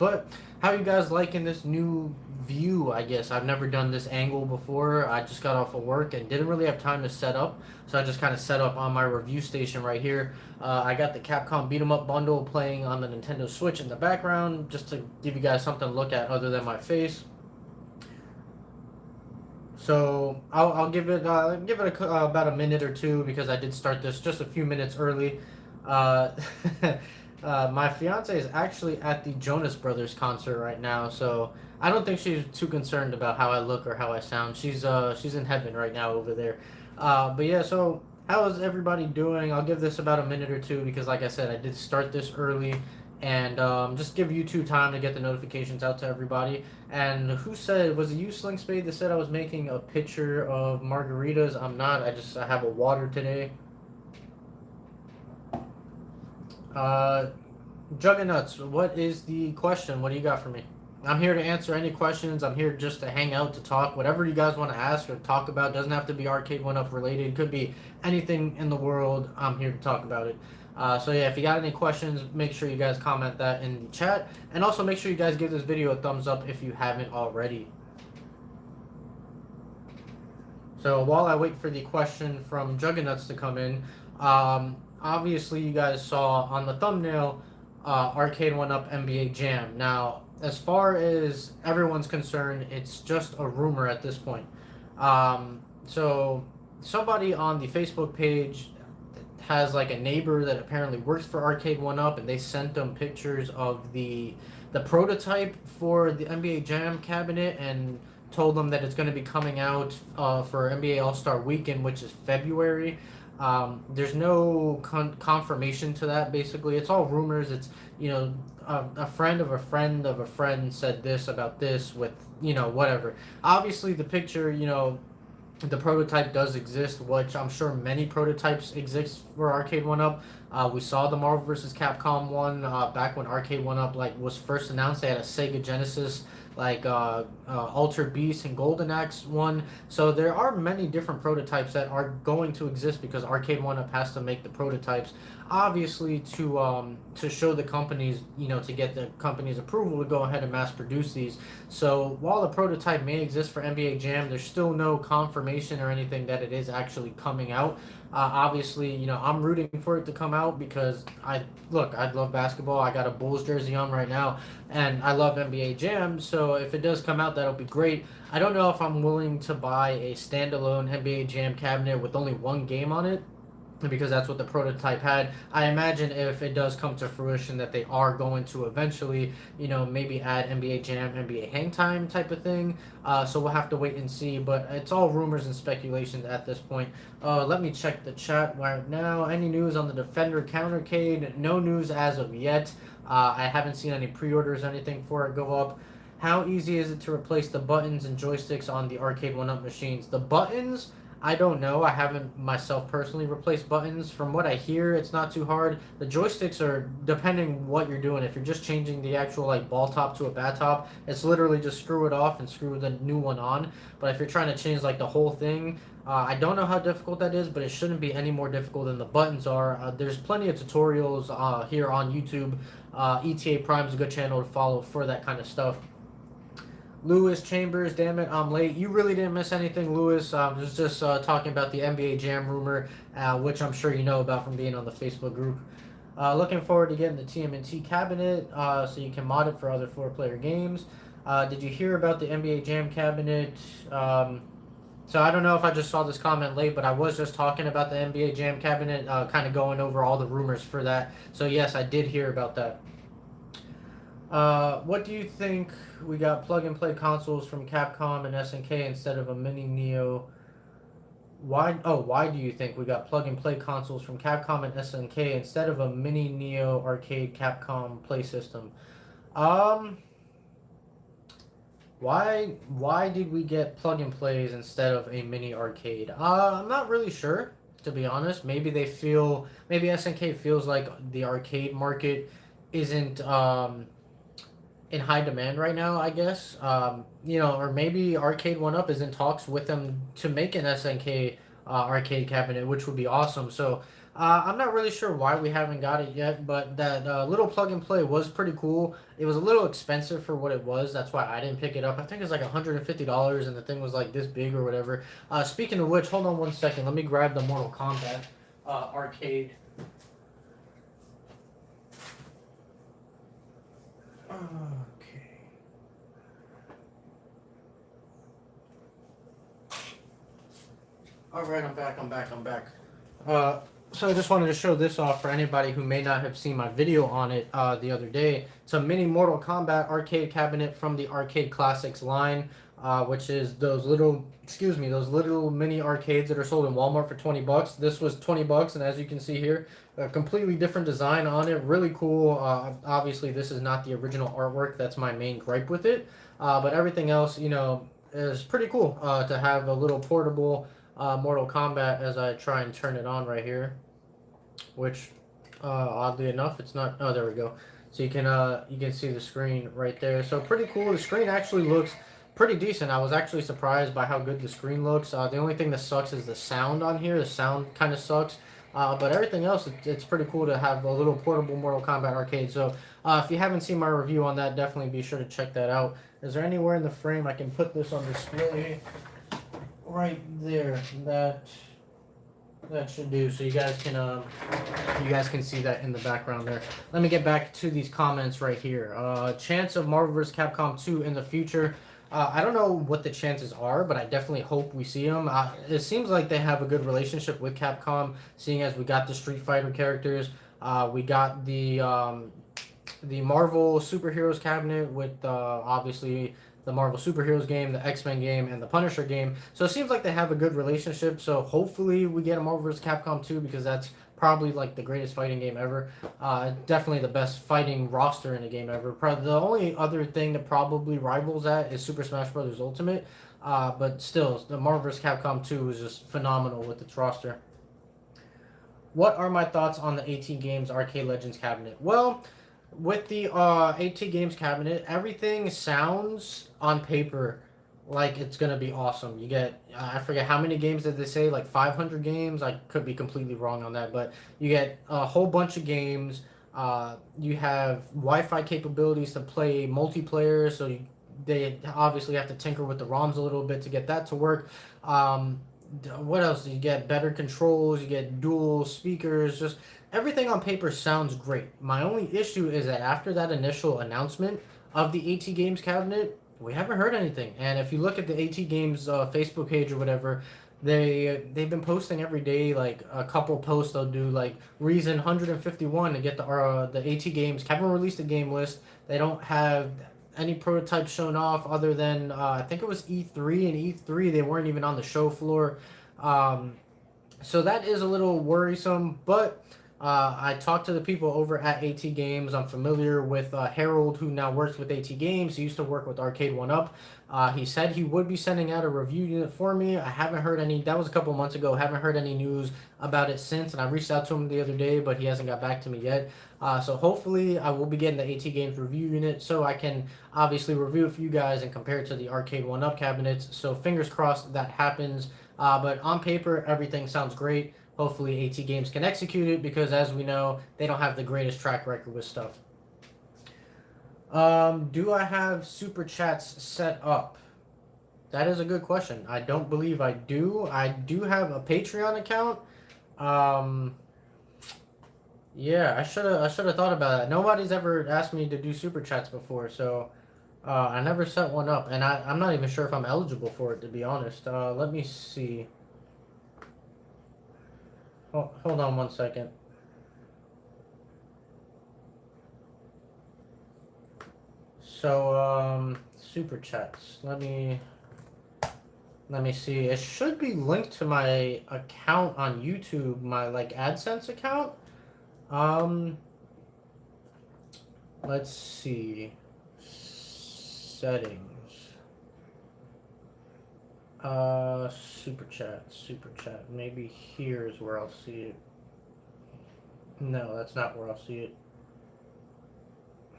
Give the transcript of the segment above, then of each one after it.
But how you guys liking this new view? I guess I've never done this angle before. I just got off of work and didn't really have time to set up, so I just kind of set up on my review station right here. I got the Capcom Beat 'em Up bundle playing on the Nintendo Switch in the background, just to give you guys something to look at other than my face. So I'll give it about a minute or two because I did start this just a few minutes early. Uh, my fiance is actually at the Jonas Brothers concert right now, so I don't think she's too concerned about how I look or how I sound. She's in heaven right now over there. But yeah, so how is everybody doing? I'll give this about a minute or two because, like I said, I did start this early, and just give YouTube time to get the notifications out to everybody. And who said, was it you, Sling Spade, that said I was making a picture of margaritas? I'm not. I have a water today. Uh, Juggernuts, what is the question? What do you got for me? I'm here to answer any questions. I'm here just to hang out, to talk. Whatever you guys want to ask or talk about doesn't have to be Arcade1Up related. It could be anything in the world. I'm here to talk about it. So yeah, if you got any questions, make sure you guys comment that in the chat. And also make sure you guys give this video a thumbs up if you haven't already. So while I wait for the question from Juggernuts to come in, obviously you guys saw on the thumbnail Arcade1Up NBA Jam. Now, as far as everyone's concerned, it's just a rumor at this point. So somebody on the Facebook page has like a neighbor that apparently works for Arcade1Up, and they sent them pictures of the prototype for the NBA Jam cabinet and told them that it's going to be coming out for NBA All-Star Weekend, which is February. There's no confirmation to that. Basically, it's all rumors. It's a friend of a friend of a friend said this about this with whatever. Obviously, the picture the prototype does exist, which I'm sure many prototypes exist for Arcade1Up. We saw the Marvel vs. Capcom one back when Arcade1Up was first announced. They had a Sega Genesis Altered Beast and Golden Axe one. So there are many different prototypes that are going to exist because Arcade1Up has to make the prototypes, obviously to show the companies, to get the company's approval to go ahead and mass produce these. So while the prototype may exist for NBA Jam, there's still no confirmation or anything that it is actually coming out. Obviously, I'm rooting for it to come out because I love basketball. I got a Bulls jersey on right now, and I love NBA Jam. So if it does come out, that'll be great. I don't know if I'm willing to buy a standalone NBA Jam cabinet with only one game on it, because that's what the prototype had. I imagine if it does come to fruition that they are going to eventually, maybe add NBA Jam, NBA Hang Time type of thing. So we'll have to wait and see, but it's all rumors and speculations at this point. Let me check the chat right now. Any news on the Defender Countercade? No news as of yet. I haven't seen any pre-orders or anything for it go up. How easy is it to replace the buttons and joysticks on the Arcade1Up machines? The buttons, I don't know. I haven't myself personally replaced buttons. From what I hear, it's not too hard. The joysticks are, depending what you're doing. If you're just changing the actual ball top to a bat top, it's literally just screw it off and screw the new one on. But if you're trying to change the whole thing, I don't know how difficult that is, but it shouldn't be any more difficult than the buttons are. There's plenty of tutorials here on YouTube. ETA Prime is a good channel to follow for that kind of stuff. Lewis Chambers, damn it, I'm late. You really didn't miss anything, Lewis. I was just talking about the NBA Jam rumor, which I'm sure you know about from being on the Facebook group. Looking forward to getting the TMNT cabinet so you can mod it for other 4-player games. Did you hear about the NBA Jam cabinet? So I don't know if I just saw this comment late, but I was just talking about the NBA Jam cabinet, kind of going over all the rumors for that. So yes, I did hear about that. What do you think? We got plug-and-play consoles from Capcom and SNK instead of a mini Neo. Why do you think we got plug-and-play consoles from Capcom and SNK instead of a mini Neo arcade Capcom play system? Why did we get plug-and-plays instead of a mini arcade? I'm not really sure, to be honest. Maybe SNK feels like the arcade market isn't in high demand right now, I guess. Or maybe Arcade1Up is in talks with them to make an SNK arcade cabinet, which would be awesome. So I'm not really sure why we haven't got it yet, but that little plug and play was pretty cool. It was a little expensive for what it was. That's why I didn't pick it up. I think it's like $150, and the thing was like this big or whatever. Speaking of which, hold on one second. Let me grab the Mortal Kombat arcade. Okay. All right, I'm back. I'm back. I'm back. So I just wanted to show this off for anybody who may not have seen my video on it the other day. It's a mini Mortal Kombat arcade cabinet from the Arcade Classics line, which is those little, those little mini arcades that are sold in Walmart for 20 bucks. This was 20 bucks, and as you can see here, a completely different design on it. Really cool. Obviously, this is not the original artwork. That's my main gripe with it. But everything else, is pretty cool to have a little portable Mortal Kombat as I try and turn it on right here, which oddly enough it's not. Oh, there we go. So you can see the screen right there. So pretty cool. The screen actually looks pretty decent. I was actually surprised by how good the screen looks. The only thing that sucks is the sound on here. The sound kind of sucks. But everything else, it's pretty cool to have a little portable Mortal Kombat arcade. So if you haven't seen my review on that, definitely be sure to check that out. Is there anywhere in the frame I can put this on display? Right there, that should do. So you guys can see that in the background there. Let me get back to these comments right here. Chance of Marvel vs. Capcom 2 in the future. I don't know what the chances are, but I definitely hope we see them. It seems like they have a good relationship with Capcom, seeing as we got the Street Fighter characters. We got the Marvel superheroes cabinet with obviously the Marvel superheroes game, the X-Men game, and the Punisher game. So it seems like they have a good relationship. So hopefully we get a Marvel vs. Capcom 2 because that's probably like the greatest fighting game ever. Definitely the best fighting roster in a game ever. The only other thing that probably rivals that is Super Smash Bros. Ultimate. But still, the Marvel vs. Capcom 2 is just phenomenal with its roster. What are my thoughts on the AT Games Arcade Legends cabinet? Well, with the AT Games cabinet, everything sounds on paper like it's gonna be awesome. You get I forget how many games did they say, like 500 games. I could be completely wrong on that, but you get a whole bunch of games. You have Wi-Fi capabilities to play multiplayer, so they obviously have to tinker with the ROMs a little bit to get that to work. What else? You get better controls. You get dual speakers. Just everything on paper sounds great. My only issue is that after that initial announcement of the AT Games cabinet, we haven't heard anything. And if you look at the AT Games Facebook page or whatever, they've been posting every day, like a couple posts. They'll do like reason 151 to get the AT Games. Haven't released a game list. They don't have any prototypes shown off other than I think it was E3, and E3 they weren't even on the show floor. So that is a little worrisome, but I talked to the people over at AT Games. I'm familiar with Harold, who now works with AT Games. He used to work with Arcade1Up. He said he would be sending out a review unit for me. I haven't heard any. That was a couple months ago. Haven't heard any news about it since, and I reached out to him the other day, but he hasn't got back to me yet. So hopefully I will be getting the AT Games review unit so I can obviously review it for you guys and compare it to the Arcade1Up cabinets. So fingers crossed that happens. But on paper, everything sounds great. Hopefully AT Games can execute it because, as we know, they don't have the greatest track record with stuff. Do I have Super Chats set up? That is a good question. I don't believe I do. I do have a Patreon account. Yeah, I should have thought about that. Nobody's ever asked me to do Super Chats before, so I never set one up, and I'm not even sure if I'm eligible for it, to be honest. Let me see. Oh, hold on one second. So, Super Chats. Let me see. It should be linked to my account on YouTube, my like AdSense account. Let's see. Settings. Super chat. Maybe here's where I'll see it. No, that's not where I'll see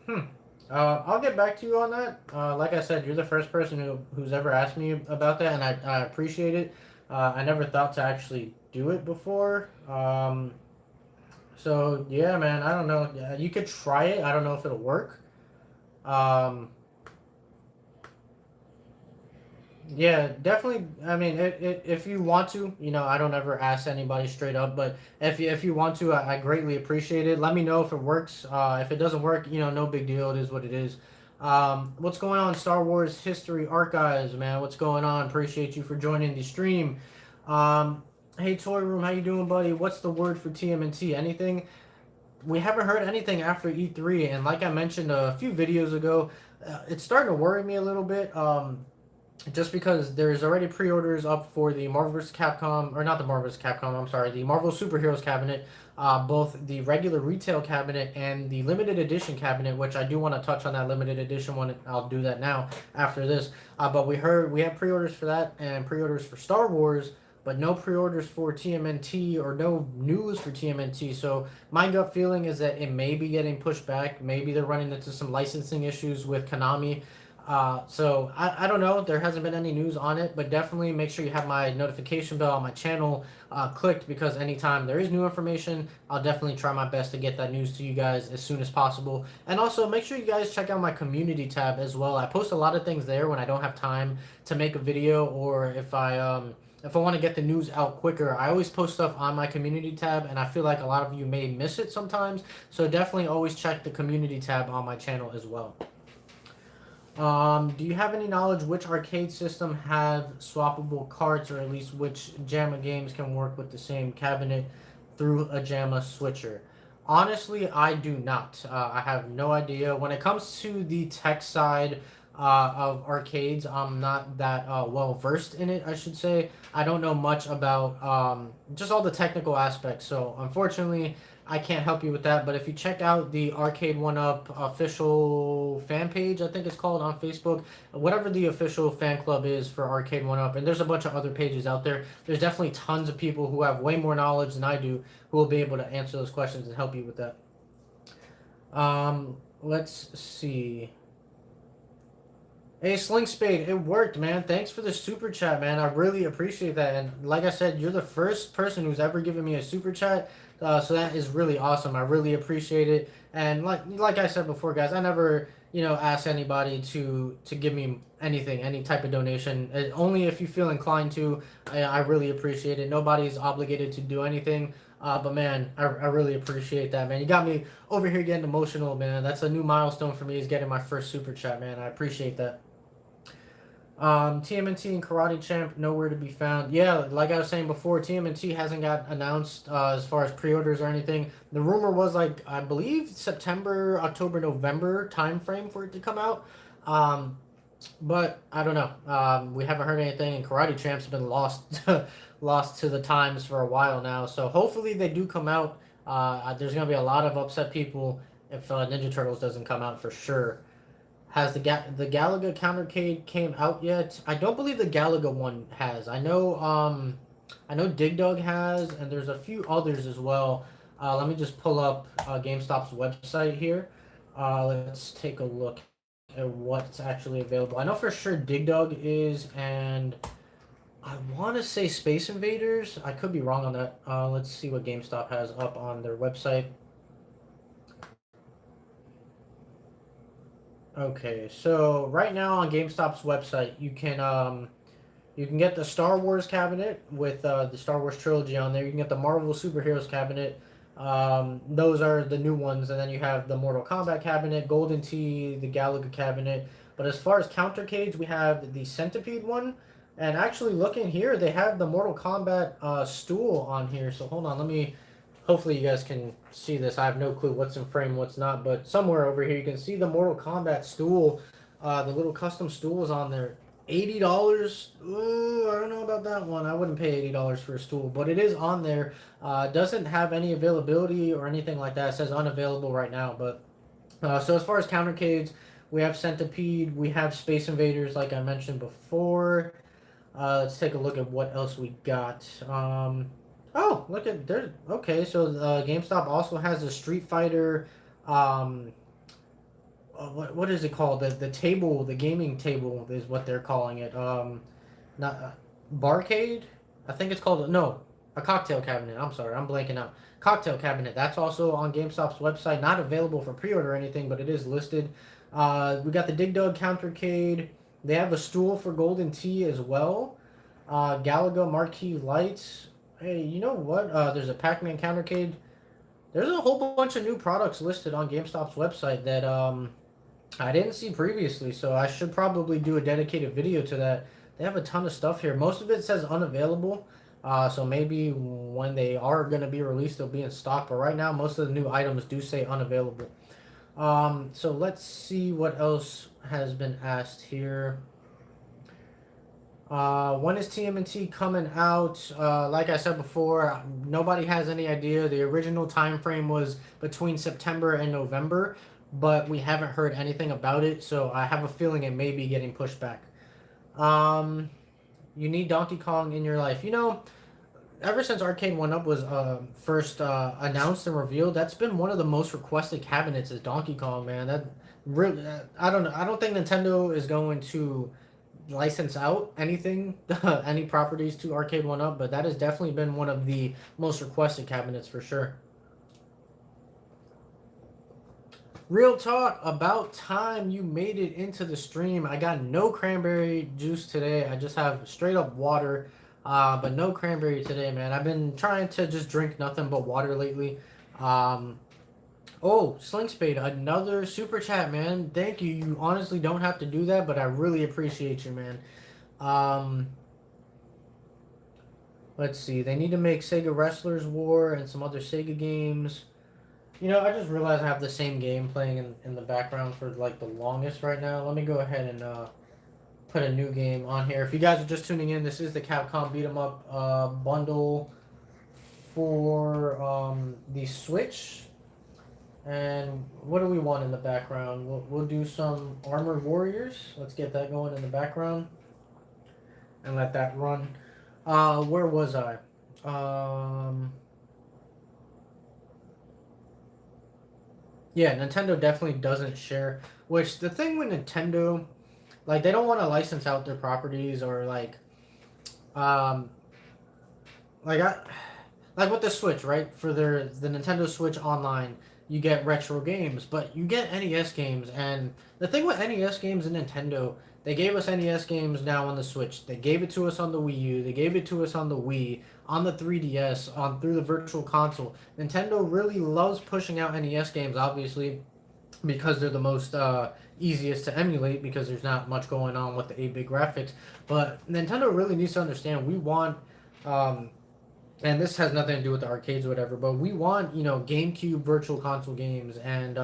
it. I'll get back to you on that. Like I said, you're the first person who's ever asked me about that, and I appreciate it. I never thought to actually do it before. So yeah, man, I don't know. Yeah, you could try it. I don't know if it'll work. Um, Yeah, definitely. I mean, if you want to, I don't ever ask anybody straight up, but if you want to, I greatly appreciate it. Let me know if it works. If it doesn't work, no big deal. It is what it is. What's going on, Star Wars History Archives, man? What's going on? Appreciate you for joining the stream. Um, hey, Toy Room, how you doing, buddy? What's the word for TMNT? Anything? We haven't heard anything after E3, and like I mentioned a few videos ago, it's starting to worry me a little bit. Just because there's already pre-orders up for the Marvel vs. Capcom, or not the Marvel vs. Capcom, I'm sorry, the Marvel Superheroes cabinet, both the regular retail cabinet and the limited edition cabinet, which I do want to touch on that limited edition one. I'll do that now after this. But we have pre-orders for that and pre-orders for Star Wars, but no pre-orders for TMNT or no news for TMNT. So my gut feeling is that it may be getting pushed back. Maybe they're running into some licensing issues with Konami. So I don't know. There hasn't been any news on it, but definitely make sure you have my notification bell on my channel clicked, because anytime there is new information, I'll definitely try my best to get that news to you guys as soon as possible. And also make sure you guys check out my community tab as well. I post a lot of things there when I don't have time to make a video, or if I want to get the news out quicker. I always post stuff on my community tab, and I feel like a lot of you may miss it sometimes. So definitely always check the community tab on my channel as well. Do you have any knowledge which arcade system have swappable carts, or at least which JAMA games can work with the same cabinet through a JAMA switcher? Honestly, I do not. I have no idea. When it comes to the tech side of arcades, I'm not that well versed in it, I should say. I don't know much about just all the technical aspects. So, unfortunately, I can't help you with that. But if you check out the Arcade1Up official fan page, I think it's called, on Facebook, whatever the official fan club is for Arcade1Up, and there's a bunch of other pages out there. There's definitely tons of people who have way more knowledge than I do who will be able to answer those questions and help you with that. Let's see. Hey, Sling Spade, it worked, man. Thanks for the super chat, man. I really appreciate that. And like I said, you're the first person who's ever given me a super chat, so that is really awesome. I really appreciate it. And like I said before, guys, I never ask anybody to give me anything, any type of donation. Only if you feel inclined to. I really appreciate it. Nobody's obligated to do anything. But man, I really appreciate that, man. You got me over here getting emotional, man. That's a new milestone for me, is getting my first super chat, man. I appreciate that. TMNT and Karate Champ nowhere to be found. Yeah, like I was saying before, TMNT hasn't got announced as far as pre-orders or anything. The rumor was, like, I believe September, October, November time frame for it to come out. But I don't know. We haven't heard anything, and Karate Champ's been lost lost to the times for a while now. So hopefully they do come out. There's gonna be a lot of upset people if Ninja Turtles doesn't come out, for sure. Has the Galaga countercade came out yet? I don't believe the Galaga one has. I know Dig Dug has, and there's a few others as well. Let me just pull up GameStop's website here. Let's take a look at what's actually available. I know for sure Dig Dug is, and I want to say Space Invaders. I could be wrong on that. Let's see what GameStop has up on their website. Okay, so right now on GameStop's website, you can get the Star Wars cabinet with the Star Wars trilogy on there. You can get the Marvel Superheroes cabinet. Those are the new ones, and then you have the Mortal Kombat cabinet, Golden Tee, the Galaga cabinet. But as far as countercades, we have the Centipede one, and actually looking here, they have the Mortal Kombat stool on here. So hold on, let me. Hopefully you guys can see this. I have no clue what's in frame, what's not, but somewhere over here you can see the Mortal Kombat stool. The little custom stool is on there. $80. Ooh, I don't know about that one. I wouldn't pay $80 for a stool, but it is on there. Doesn't have any availability or anything like that. It says unavailable right now. But so as far as countercades, we have Centipede, we have Space Invaders, like I mentioned before. Let's take a look at what else we got. Oh, look at there. Okay, so GameStop also has a Street Fighter. What is it called? The table, the gaming table is what they're calling it. Not Barcade. I think it's called, no. A cocktail cabinet. I'm sorry, I'm blanking out. Cocktail cabinet. That's also on GameStop's website. Not available for pre-order or anything, but it is listed. We got the Dig Dug Countercade. They have a stool for Golden Tea as well. Galaga Marquee Lights. Hey, you know what? There's a Pac-Man Countercade. There's a whole bunch of new products listed on GameStop's website that I didn't see previously, so I should probably do a dedicated video to that. They have a ton of stuff here. Most of it says unavailable, so maybe when they are going to be released, they'll be in stock. But right now, most of the new items do say unavailable. So let's see what else has been asked here. When is TMNT coming out? Like I said before, nobody has any idea. The original time frame was between September and November, but we haven't heard anything about it, so I have a feeling it may be getting pushed back. You need Donkey Kong in your life. You know, ever since Arcade1Up was first announced and revealed, that's been one of the most requested cabinets is Donkey Kong, man. That really, I don't know. I don't think Nintendo is going to license out anything, any properties to Arcade1Up, but that has definitely been one of the most requested cabinets for sure. Real talk, about time you made it into the stream. I got no cranberry juice today. I just have straight up water, but no cranberry today, man. I've been trying to just drink nothing but water lately. Oh, Sling Spade, another super chat, man. Thank you. You honestly don't have to do that, but I really appreciate you, man. Let's see. They need to make Sega Wrestlers War and some other Sega games. You know, I just realized I have the same game playing in the background for like the longest right now. Let me go ahead and put a new game on here. If you guys are just tuning in, this is the Capcom Beat 'em Up bundle for the Switch. And what do we want in the background? We'll do some Armored Warriors. Let's get that going in the background and let that run. Where was I? Yeah, Nintendo definitely doesn't share. Which the thing with Nintendo, like they don't want to license out their properties or um, like I, like with the Switch, right? For the Nintendo Switch Online, you get retro games, but you get NES games. And the thing with NES games and Nintendo, they gave us NES games now on the Switch. They gave it to us on the Wii U. They gave it to us on the Wii, on the 3DS, on through the Virtual Console. Nintendo really loves pushing out NES games, obviously, because they're the most easiest to emulate because there's not much going on with the 8-bit graphics. But Nintendo really needs to understand we want. And this has nothing to do with the arcades or whatever, but we want, you know, GameCube virtual console games and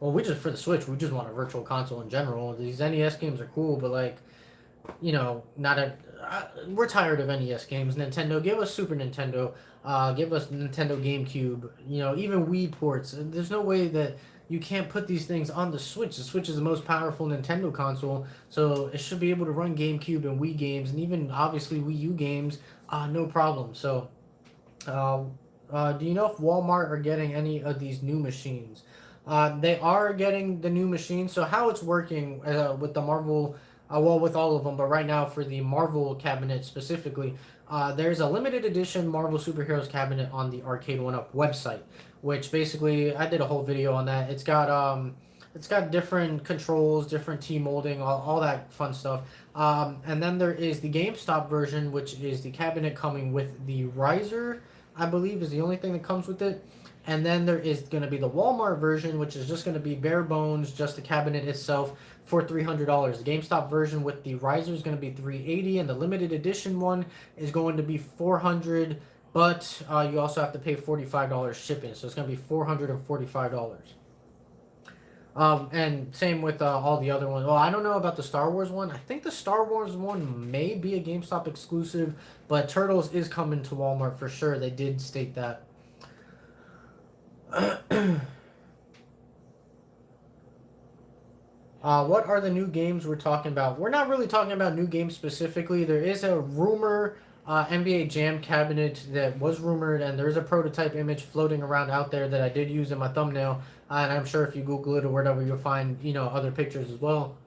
well, we just for the Switch, we just want a virtual console in general. These NES games are cool, but like, you know, not a we're tired of NES games. Nintendo, give us Super Nintendo, give us Nintendo GameCube, you know, even Wii ports. There's no way that you can't put these things on the Switch. The Switch is the most powerful Nintendo console, so it should be able to run GameCube and Wii games and even obviously Wii U games, no problem. So do you know if Walmart are getting any of these new machines? They are getting the new machines. So how it's working with the Marvel, well, with all of them, but right now for the Marvel cabinet specifically, there's a limited edition Marvel Superheroes cabinet on the Arcade1Up website, which basically I did a whole video on that. It's got different controls, different T molding, all that fun stuff. And then there is the GameStop version, which is the cabinet coming with the riser, I believe, is the only thing that comes with it. And then there is going to be the Walmart version, which is just going to be bare bones, just the cabinet itself for $300. The GameStop version with the riser is going to be $380, and the limited edition one is going to be $400. But you also have to pay $45 shipping, so it's going to be $445. And same with all the other ones. Well, I don't know about the Star Wars one. I think the Star Wars one may be a GameStop exclusive, but Turtles is coming to Walmart for sure. They did state that. What are the new games we're talking about? We're not really talking about new games specifically. There is a rumor NBA Jam cabinet that was rumored, and there's a prototype image floating around out there that I did use in my thumbnail. And I'm sure if you Google it or whatever, you'll find, you know, other pictures as well.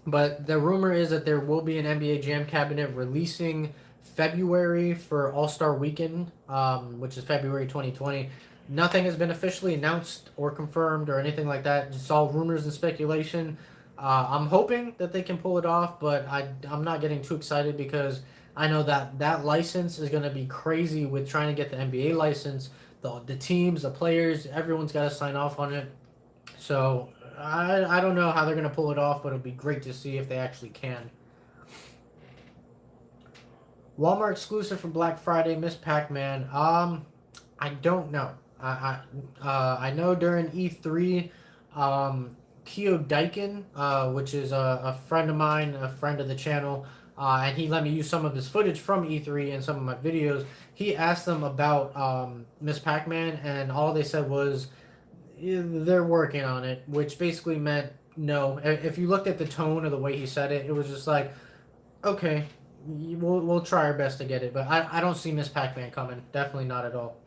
But the rumor is that there will be an NBA Jam cabinet releasing February for All-Star Weekend, which is February 2020. Nothing has been officially announced or confirmed or anything like that. Just all rumors and speculation. I'm hoping that they can pull it off, but I'm not getting too excited because I know that that license is going to be crazy with trying to get the NBA license. The teams, the players, everyone's got to sign off on it. So I don't know how they're going to pull it off, but it'll be great to see if they actually can. Walmart exclusive for Black Friday, Miss Pac-Man. I don't know. I know during E3, Keo Daikin, which is a friend of mine, a friend of the channel, and he let me use some of his footage from E3 and some of my videos. He asked them about Miss Pac-Man, and all they said was they're working on it, which basically meant no. If you looked at the tone of the way he said it, it was just like, okay, we'll try our best to get it, but I don't see Miss Pac-Man coming. Definitely not at all.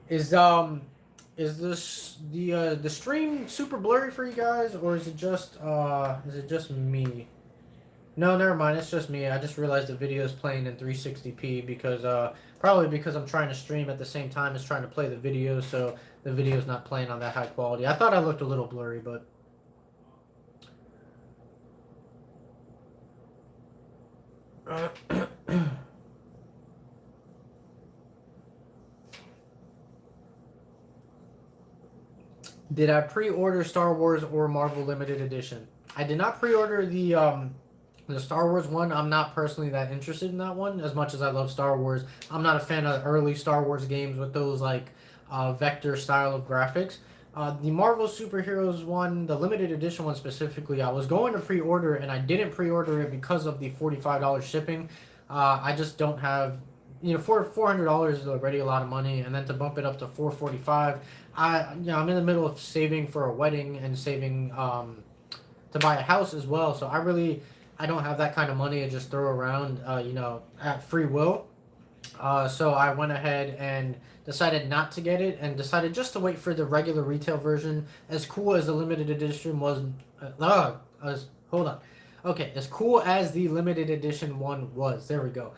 Is this the stream super blurry for you guys, or is it just me? No, never mind. It's just me. I just realized the video is playing in 360p because probably because I'm trying to stream at the same time as trying to play the video, so the video is not playing on that high quality. I thought I looked a little blurry, but. Did I pre-order Star Wars or Marvel Limited Edition? I did not pre-order the Star Wars one. I'm not personally that interested in that one as much as I love Star Wars. I'm not a fan of early Star Wars games with those like vector style of graphics. The Marvel Superheroes one, the limited edition one specifically, I was going to pre-order and I didn't pre-order it because of the $45 shipping. I just don't have, for $400 is already a lot of money, and then to bump it up to $445, I'm in the middle of saving for a wedding and saving to buy a house as well. So I don't have that kind of money to just throw around, at free will. So I went ahead and decided not to get it and decided just to wait for the regular retail version. As cool as the limited edition was, hold on. Okay, as cool as the limited edition one was, there we go.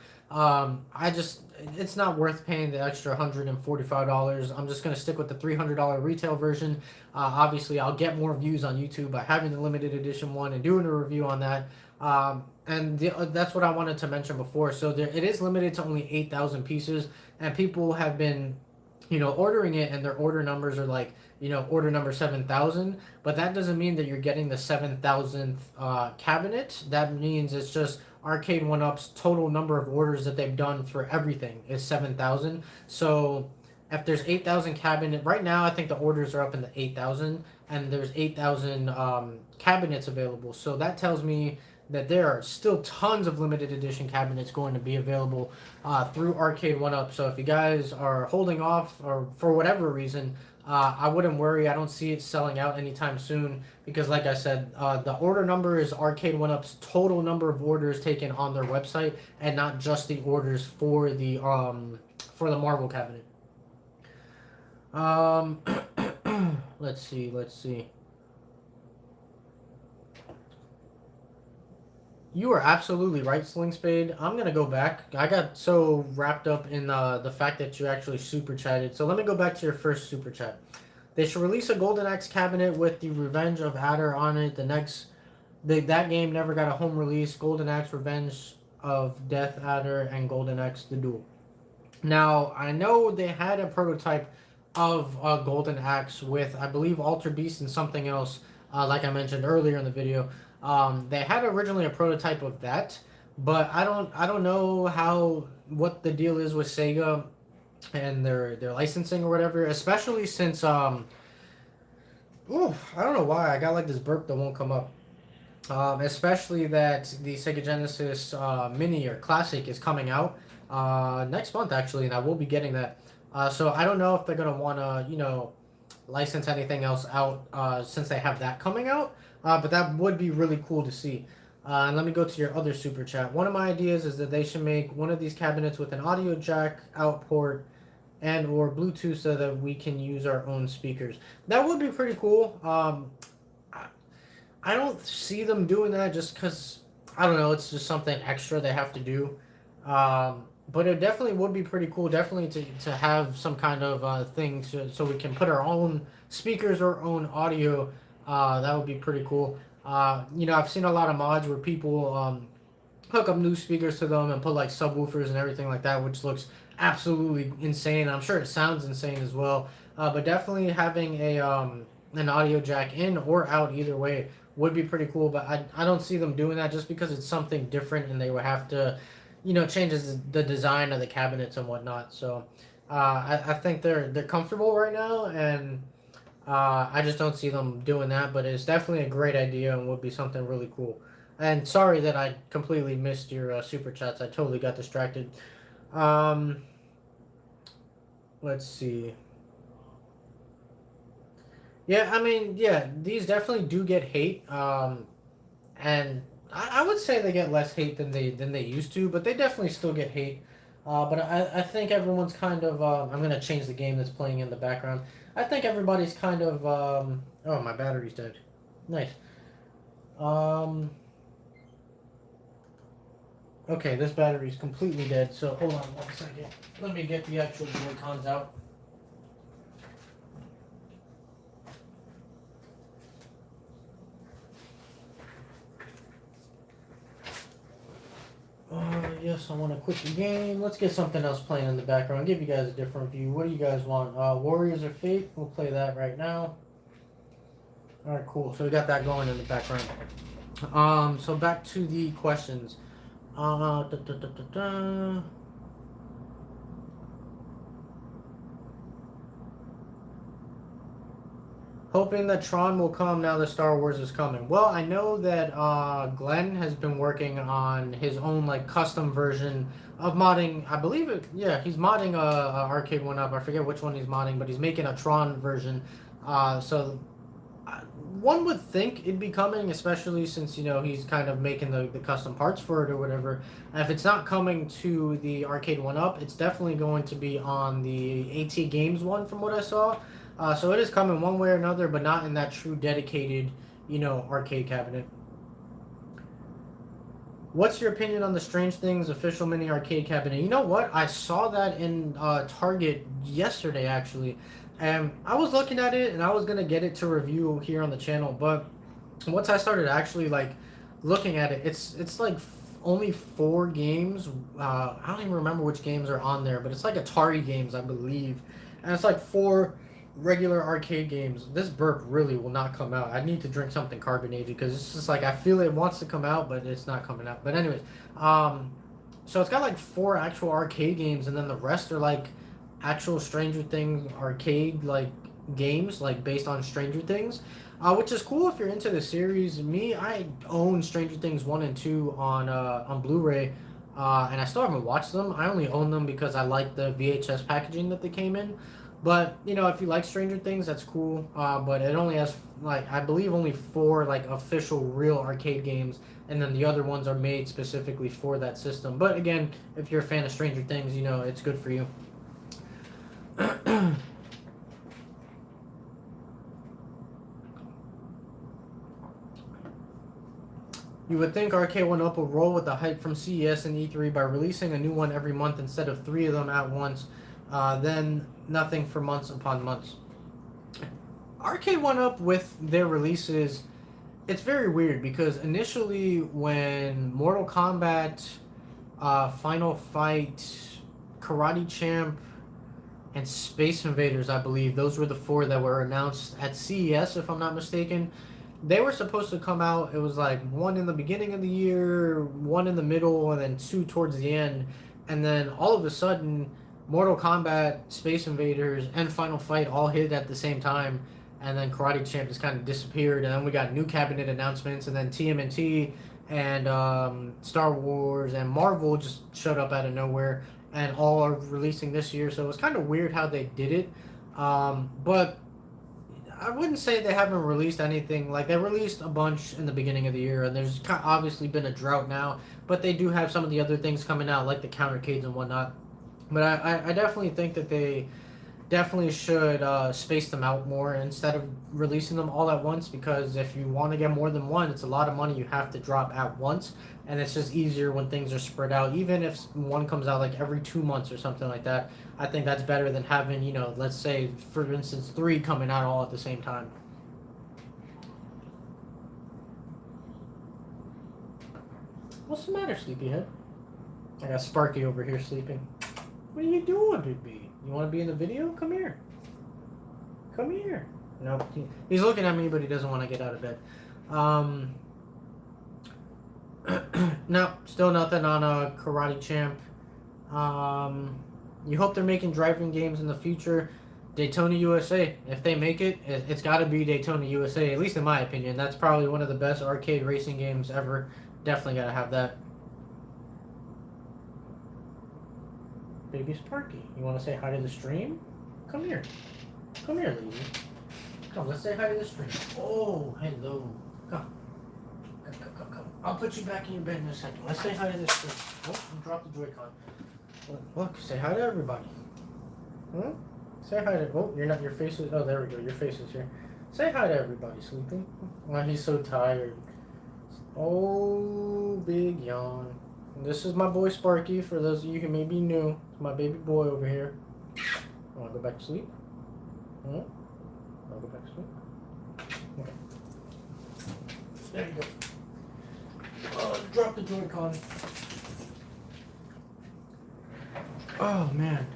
It's not worth paying the extra $145. I'm just gonna stick with the $300 retail version. Obviously, I'll get more views on YouTube by having the limited edition one and doing a review on that. That's what I wanted to mention before. So it is limited to only 8,000 pieces, and people have been, ordering it, and their order numbers are like, order number 7,000. But that doesn't mean that you're getting the 7,000th cabinet. That means it's just Arcade1Up's total number of orders that they've done for everything is 7,000. So if there's 8,000 cabinet right now, I think the orders are up in the 8,000, and there's 8,000 cabinets available. So that tells me that there are still tons of limited edition cabinets going to be available through Arcade1Up. So if you guys are holding off or for whatever reason, I wouldn't worry. I don't see it selling out anytime soon because, like I said, the order number is Arcade1Up's total number of orders taken on their website, and not just the orders for the Marvel cabinet. Let's see. You are absolutely right, Sling Spade. I'm going to go back. I got so wrapped up in the fact that you actually super chatted. So let me go back to your first super chat. They should release a Golden Axe cabinet with the Revenge of Adder on it. That game never got a home release. Golden Axe Revenge of Death Adder and Golden Axe The Duel. Now, I know they had a prototype of Golden Axe with, I believe, Alter Beast and something else, like I mentioned earlier in the video. They had originally a prototype of that, but I don't know what the deal is with Sega and their licensing or whatever, especially since I don't know why I got like this burp that won't come up. Especially that the Sega Genesis Mini or Classic is coming out next month actually, and I will be getting that. So I don't know if they're gonna wanna license anything else out since they have that coming out. But that would be really cool to see. And let me go to your other super chat. One of my ideas is that they should make one of these cabinets with an audio jack out port and or Bluetooth so that we can use our own speakers. That would be pretty cool. I don't see them doing that just because I don't know. It's just something extra they have to do. But it definitely would be pretty cool. Definitely to have some kind of thing so we can put our own speakers or own audio. That would be pretty cool. I've seen a lot of mods where people hook up new speakers to them and put like subwoofers and everything like that, which looks absolutely insane. I'm sure it sounds insane as well. But definitely having a an audio jack in or out either way would be pretty cool. But I don't see them doing that just because it's something different and they would have to, changes the design of the cabinets and whatnot. So I think they're comfortable right now and. I just don't see them doing that, but it's definitely a great idea and would be something really cool. And sorry that I completely missed your super chats. I totally got distracted. Um, let's see. Yeah, I mean, yeah, these definitely do get hate. And I would say they get less hate than they used to, but they definitely still get hate. But I think everyone's kind of. I'm gonna change the game that's playing in the background. I think everybody's kind of. Oh, my battery's dead. Nice. Um, okay, this battery's completely dead. So hold on 1 second. Let me get the actual Joy-Cons out. Yes, I want to quit the game. Let's get something else playing in the background. Give you guys a different view. What do you guys want? Warriors of Fate. We'll play that right now. All right, cool. So we got that going in the background. So back to the questions. Da, da, da, da, da. Hoping that Tron will come now that Star Wars is coming. Well, I know that Glenn has been working on his own like custom version of modding. I believe it. Yeah, he's modding a Arcade1Up. I forget which one he's modding, but he's making a Tron version. So one would think it'd be coming, especially since he's kind of making the custom parts for it or whatever. And if it's not coming to the Arcade1Up, it's definitely going to be on the AT Games one, from what I saw. So it is coming one way or another, but not in that true dedicated, arcade cabinet. What's your opinion on the Strange Things official mini arcade cabinet? You know what? I saw that in Target yesterday, actually. And I was looking at it, and I was going to get it to review here on the channel. But once I started actually, like, looking at it, it's like only 4 games. I don't even remember which games are on there, but it's like Atari games, I believe. And it's like 4 regular arcade games. This burp really will not come out. I need to drink something carbonated because it's just like I feel it wants to come out, but it's not coming out. But anyways, so it's got like 4 actual arcade games, and then the rest are like actual Stranger Things arcade like games, like based on Stranger Things, which is cool if you're into the series. Me, I own Stranger Things 1 and 2 on Blu-ray. And I still haven't watched them. I only own them because I like the VHS packaging that they came in. But if you like Stranger Things, that's cool. But it only has like I believe only 4 like official real arcade games, and then the other ones are made specifically for that system. But again, if you're a fan of Stranger Things, it's good for you. You would think Arcade1Up will roll with the hype from CES and E3 by releasing a new one every month instead of 3 of them at once. Then nothing for months upon months. Arcade1Up with their releases, it's very weird because initially when Mortal Kombat, Final Fight, Karate Champ, and Space Invaders, I believe, those were the 4 that were announced at CES, if I'm not mistaken. They were supposed to come out, it was like 1 in the beginning of the year, 1 in the middle, and then 2 towards the end. And then all of a sudden, Mortal Kombat, Space Invaders, and Final Fight all hit at the same time, and then Karate Champ just kind of disappeared, and then we got new cabinet announcements, and then TMNT and Star Wars and Marvel just showed up out of nowhere, and all are releasing this year, so it was kind of weird how they did it, but I wouldn't say they haven't released anything. Like, they released a bunch in the beginning of the year, and there's obviously been a drought now, but they do have some of the other things coming out, like the countercades and whatnot. But I definitely think that they definitely should space them out more instead of releasing them all at once, because if you want to get more than one, it's a lot of money you have to drop at once, and it's just easier when things are spread out. Even if one comes out like every 2 months or something like that, I think that's better than having, let's say, for instance, three coming out all at the same time. What's the matter, sleepyhead? I got Sparky over here sleeping. What are you doing, baby? You want to be in the video? Come here. Come here. No, he's looking at me, but he doesn't want to get out of bed. No, still nothing on Karate Champ. You hope they're making driving games in the future. Daytona USA. If they make it, it's got to be Daytona USA, at least in my opinion. That's probably one of the best arcade racing games ever. Definitely got to have that. Baby Sparky, you want to say hi to the stream? Come here. Come here, lady. Come, let's say hi to the stream. Oh, hello. Come. Come. I'll put you back in your bed in a second. Let's say hi to the stream. Oh, you dropped the Joy-Con. Look, say hi to everybody. Say hi to... Oh, you're not... Your face is... Oh, there we go. Your face is here. Say hi to everybody, Sleepy. Oh, he's so tired. Oh, big yawn. This is my boy Sparky, for those of you who may be new. It's my baby boy over here. Want to go back to sleep? Want to go back to sleep? Okay. There you go. Oh, drop the Joy-Con. Oh, man.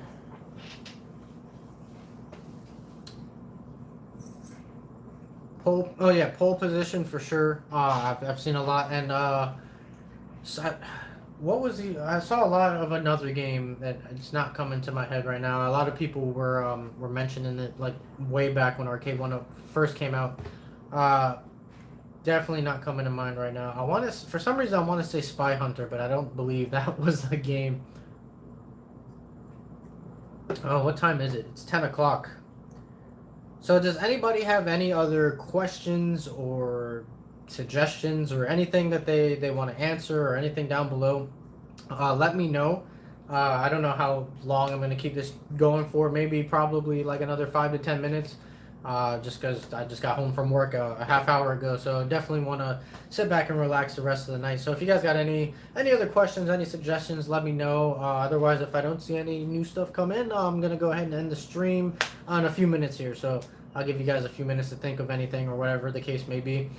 Pole position for sure. I've seen a lot, and what was I saw a lot of another game that it's not coming to my head right now. A lot of people were mentioning it like way back when Arcade1Up first came out. Definitely not coming to mind right now. For some reason I want to say Spy Hunter, but I don't believe that was the game. Oh, what time is it? It's 10 o'clock. So does anybody have any other questions or suggestions or anything that they want to answer, or anything down below? Let me know. I don't know how long I'm going to keep this going for. Maybe probably like another 5 to 10 minutes. Just because I just got home from work a half hour ago, so definitely want to sit back and relax the rest of the night. So if you guys got any other questions, any suggestions, let me know. Otherwise, if I don't see any new stuff come in, I'm gonna go ahead and end the stream in a few minutes here. So I'll give you guys a few minutes to think of anything or whatever the case may be.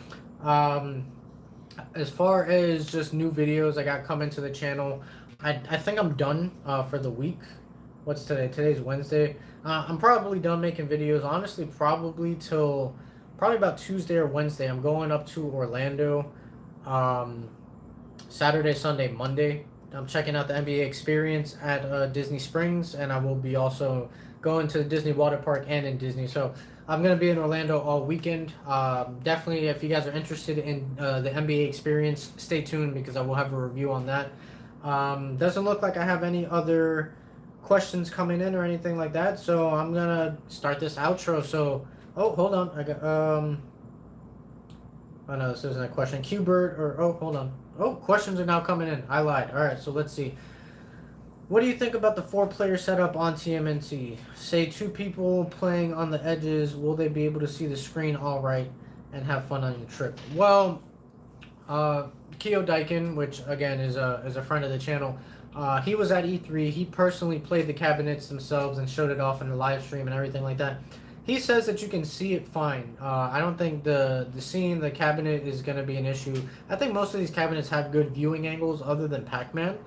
As far as just new videos I got coming to the channel, I think I'm done for the week. What's today? Today's Wednesday. I'm probably done making videos, honestly, probably about Tuesday or Wednesday. I'm going up to Orlando Saturday, Sunday, Monday. I'm checking out the NBA experience at Disney Springs, and I will be also going to the Disney Water Park and in Disney. So I'm going to be in Orlando all weekend. Definitely, if you guys are interested in the NBA experience, stay tuned, because I will have a review on that. Doesn't look like I have any other questions coming in or anything like that, so I'm gonna start this outro. So hold on, I got oh no, this isn't a question. Qbert, or hold on, questions are now coming in. I lied. All right, so let's see. What do you think about the 4-player setup on TMNT? Say 2 people playing on the edges, will they be able to see the screen all right and have fun on your trip? Well, Keo Daikin, which again is a friend of the channel, he was at E3. He personally played the cabinets themselves and showed it off in the live stream and everything like that. He says that you can see it fine. I don't think the seeing the cabinet is going to be an issue. I think most of these cabinets have good viewing angles other than Pac-Man.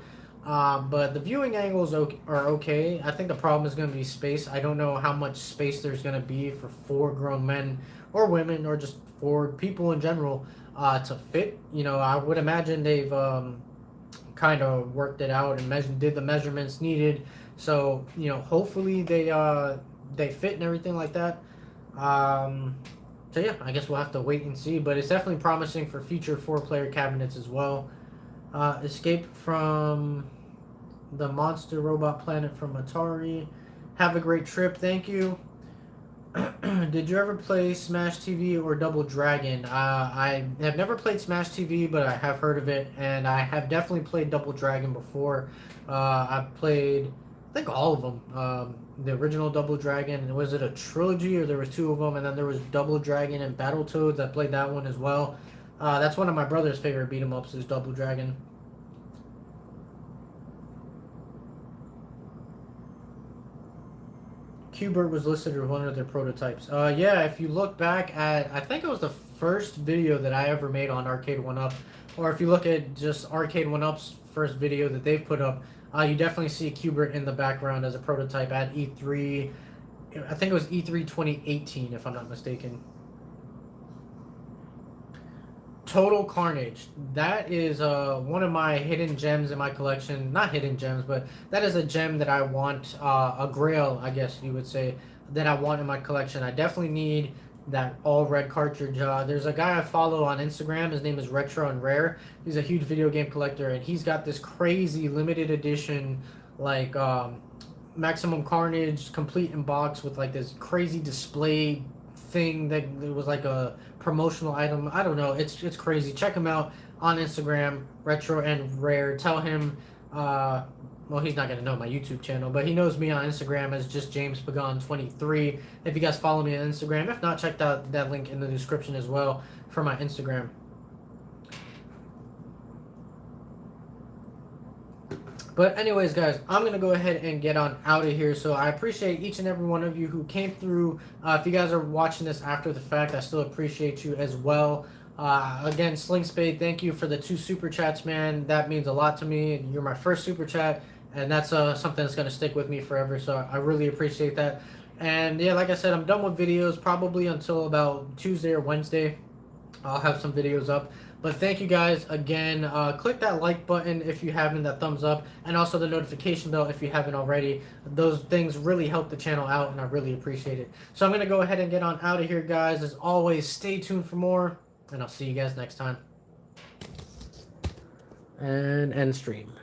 But the viewing angles are okay. I think the problem is going to be space. I don't know how much space there's going to be for 4 grown men or women, or just for people in general to fit. I would imagine they've kind of worked it out and did the measurements needed, so hopefully they fit and everything like that. So yeah, I guess we'll have to wait and see, but it's definitely promising for future 4-player cabinets as well. Escape from the Monster Robot Planet from Atari. Have a great trip. Thank you. Did you ever play Smash TV or Double Dragon? I have never played Smash TV, but I have heard of it, and I have definitely played Double Dragon before. I've played, I think, all of them. the original Double Dragon. Was it a trilogy or there was two of them? And then there was Double Dragon and Battletoads. I played that one as well. That's one of my brother's favorite beat 'em ups is Double Dragon. Qbert was listed as one of their prototypes. Yeah, if you look back at, I think it was the first video that I ever made on Arcade1Up, or if you look at just Arcade1Up's first video that they've put up, you definitely see Qbert in the background as a prototype at E3. I think it was E3 2018, if I'm not mistaken. Total Carnage. That is one of my hidden gems in my collection. Not hidden gems, but that is a gem that I want, a grail, I guess you would say, that I want in my collection. I definitely need that all red cartridge. There's a guy I follow on Instagram. His name is Retro and Rare. He's a huge video game collector, and he's got this crazy limited edition, like, Maximum Carnage complete in box with like this crazy display thing that it was like a promotional item. I don't know. It's crazy. Check him out on Instagram, Retro and Rare. Tell him, well, he's not gonna know my YouTube channel, but he knows me on Instagram as just James Pagan 23. If you guys follow me on Instagram, if not, check out that link in the description as well for my Instagram. But anyways, guys, I'm going to go ahead and get on out of here. So I appreciate each and every one of you who came through. If you guys are watching this after the fact, I still appreciate you as well. Again, Sling Spade, thank you for the 2 super chats, man. That means a lot to me. You're my first super chat, and that's something that's going to stick with me forever. So I really appreciate that. And yeah, like I said, I'm done with videos probably until about Tuesday or Wednesday. I'll have some videos up. But thank you guys again. Click that like button if you haven't, that thumbs up, and also the notification bell if you haven't already. Those things really help the channel out, and I really appreciate it. So I'm going to go ahead and get on out of here, guys. As always, stay tuned for more, and I'll see you guys next time. And end stream.